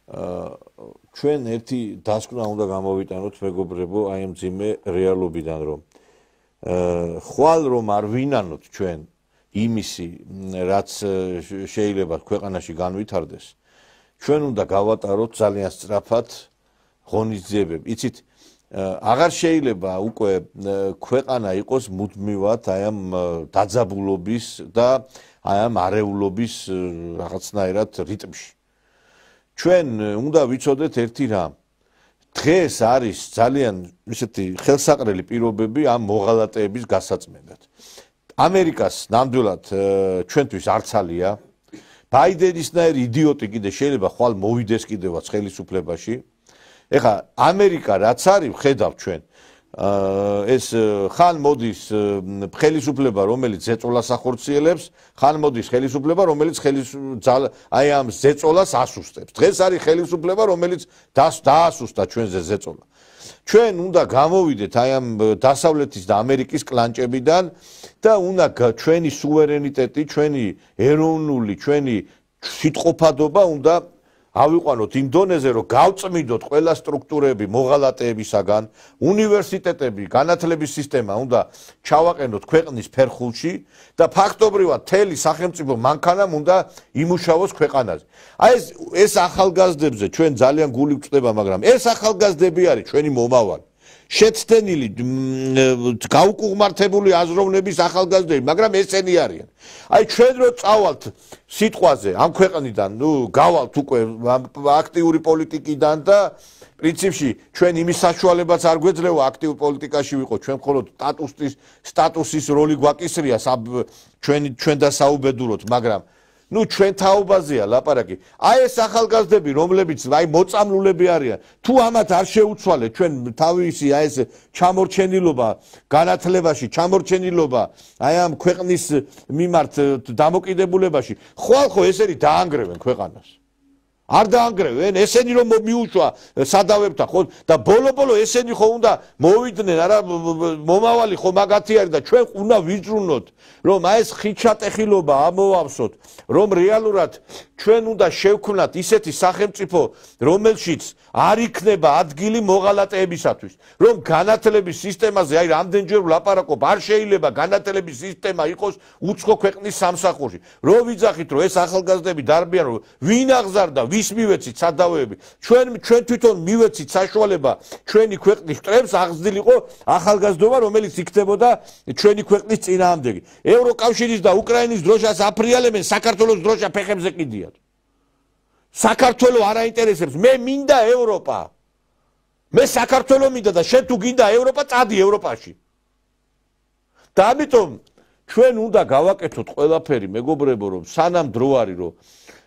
ჩვენ ერთი დასკვნა უნდა გამოვიტანოთ მეგობრებო აი ამ ძიმე რეალობიდან რომ ხვალ რომ არ ვინანოთ ჩვენ იმისი რაც შეიძლება ქვეყანაში განვითარდეს ჩვენ უნდა გავატაროთ ძალიან სწრაფად ღონისძიებები იცით აღარ შეიძლება უკვე ქვეყანა იყოს მუდმივად აი ამ დაძაბულობის და აი ამ არეულობის რაღაცნაირად რიტმში ჩვენ უნდა ვიცოდეთ ერთი რამ დღეს არის ძალიან ისეთი ხელსაყრელი პირობები ამ მოღალატეების გასაწმენდად ამერიკას ნამდვილად ჩვენთვის არცალია ბაიდენისნაირი იდიოტი კიდე შეიძლება ხვალ მოვიდეს კიდევაც ხელისუფლებაში ეხლა ამერიკა რაც არის ხედავთ ჩვენ ეს ხან მოდის ხელისუფლება რომელიც ზეწოლას ახორციელებს ხან მოდის ხელისუფლება რომელიც აი ამ ზეწოლას ასუსტებს დღეს არის ხელისუფლება რომელიც დაასუსტა ჩვენზე ზეწოლა ჩვენ უნდა გამოვიდეთ აი ამ დასავლეთის და ამერიკის კლანჭებიდან და უნდა ჩვენი სუვერენიტეტი ჩვენი ეროვნული ჩვენი სიტყვაფადობა უნდა ავიყვანოთ იმ დონეზე რომ გავწმიდოთ ყველა სტრუქტურები მოღალატეებისაგან უნივერსიტეტები განათლების სისტემა უნდა ჩავაყენოთ ქვეყნის ფერხულში და ფაქტობრივად მთელი სახელმწიფო მანქანამ უნდა იმუშაოს ქვეყანაზე აი ეს ახალგაზრდებზე ჩვენ ძალიან გული გვწდება მაგრამ ეს ახალგაზრდები არის ჩვენი მომავალი შეცდენილი გაუკუღმართებული აზროვნების ახალგაზრდები მაგრამ ესენი არიან აი ჩვენ რო წავალთ სიტყვაზე ამ ქვეყნიდან ნუ გავალთ უკვე აქტიური პოლიტიკიდან და პრინციპში ჩვენ იმის საშუალებაც არ გვეძლევა აქტიურ პოლიტიკაში ვიყოთ ჩვენ მხოლოდ სტატუსის როლი გვაკისრია ჩვენ დასაუბედუროთ მაგრამ ნუ ჩვენ თაობაზეა ლაპარაკი აი ეს ახალგაზრდები რომლებიც აი მოწამლულები არიან თუ ამათ არ შეუცვალეთ ჩვენ თავისი აი ეს ჩამორჩენილობა განათლებაში ჩამორჩენილობა აი ამ ქვეყნის მიმართ დამოკიდებულებაში ხვალ ხო ესენი დაანგრევენ ქვეყანას არ დაანგრევენ ესენი რომ მიუშვა სადავებთან ხო და ბოლო ესენი ხო უნდა მოვიდნენ არა მომავალი ხო მაგათი არის და ჩვენ უნდა ვიძრუნოთ რომ აი ეს ხიჩატეხილობა ამოვავსოთ რომ რეალურად ჩვენ უნდა შევქმნათ ისეთი სახელმწიფო რომელშიც არ იქნება ადგილი მოღალატეებისათვის რომ განათლების სისტემაზე აი რამდენჯერ ვლაპარაკობ არ შეიძლება განათლების სისტემა იყოს უცხო ქვეყნის სამსახურში რომ ვიძახით რომ ეს ახალგაზრდები დარბიან რომ ვინ აღზარდა ვის მივეცით სადავეები ჩვენ თვითონ მივეცით საშუალება ჩვენი ქვეყნის მტრებს აღზრდილიყო ახალგაზრდობა რომელიც იქნებოდა ჩვენი ქვეყნის წინააღმდეგი ევროკავშირის და უკრაინის დროშას აფრიალებენ საქართველოს დროშა ფეხებზე კიდიათ საქართველო არ აინტერესებს მე მინდა ევროპა მე საქართველო მინდა და შენ თუ გინდა ევროპა წადი ევროპაში და ამიტომ ჩვენ უნდა გავაკეთოთ ყველაფერი მეგობრებო რომ სანამ დრო არის რომ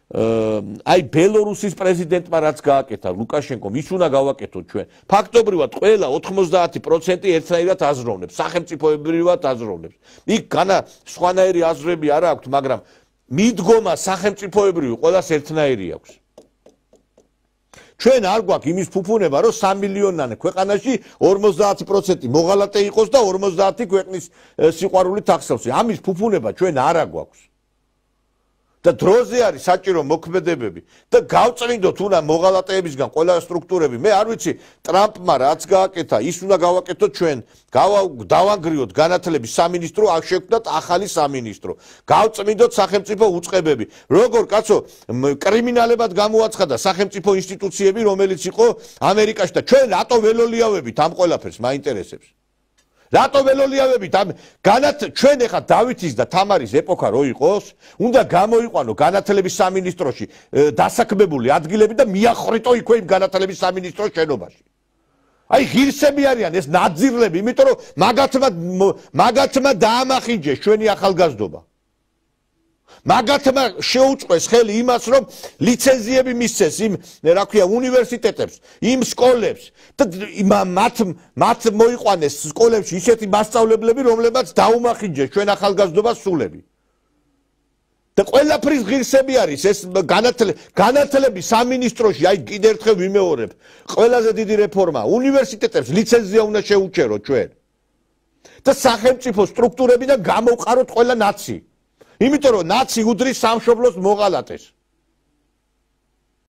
აი ბელორუსის პრეზიდენტმა რაც გააკეთა ლუკაშენკომ ის უნდა გავაკეთოთ ჩვენ ფაქტობრივად ყველა 90% ერთნაირად აზროვნებს სახელმწიფოებრივად აზროვნებს იქ სხვანაირი აზრები არ აქვს მაგრამ მიდგომა სახელმწიფოებრივი ყველას ერთნაირი აქვს ჩვენ არ გვაქვს იმის ფუფუნება რომ 3 მილიონიანი ქვეყანაში 50% მოღალატე იყოს და 50 ქვეყნის სიყვარულით ახსოვს ამის ფუფუნება ჩვენ არ გვაქვს და დროზე არის საჭირო მოქმედებები და გავწმინდოთ უნდა მოღალატეებისგან ყველა სტრუქტურები მე არ ვიცი ტრამპმა რაც გააკეთა ის უნდა გავაკეთოთ ჩვენ დავანგრიოთ განათლების სამინისტრო აღშევქნათ ახალი სამინისტრო გავწმინდოთ სახელმწიფო უწყებები როგორ კაცო კრიმინალებად გამოაცხადა სახელმწიფო ინსტიტუციები რომელიც იყო ამერიკაში და ჩვენ რატო ველოლიავებით ამ ყველაფერს მაინტერესებს რატო ველოლიავებით ჩვენ ეხა დავითის და თამარის ეპოქა რო იყოს უნდა გამოიყვანო განათლების სამინისტროში დასაქმებული ადგილები და მიახრიტო იქვე იმ განათლების სამინისტროს შენობაში აი ღირსები არიან ეს ნაძირლები იმიტომ რომ მაგათმა დაამახინჯეს ჩვენი ახალგაზრდობა მაგათმა შეუწყეს ხელი იმას რომ ლიცენზიები მისცეს იმ რა ქვია უნივერსიტეტებს იმ სკოლებს და მათ მოიყვანეს სკოლებში ისეთი მასწავლებლები რომლებაც დაუმახინჯეს ჩვენ ახალგაზრდობას სულები და ყველაფრის ღირსები არის ეს განათლების სამინისტროში აი კიდე ერთხელ ვიმეორებ ყველაზე დიდი რეფორმა უნივერსიტეტებს ლიცენზია უნდა შეუჩეროთ ჩვენ და სახელმწიფო სტრუქტურებიდან გამოვყაროთ ყველა ნაცი იმიტომ რომ ნაცი უდრის სამშობლოს მოღალატეს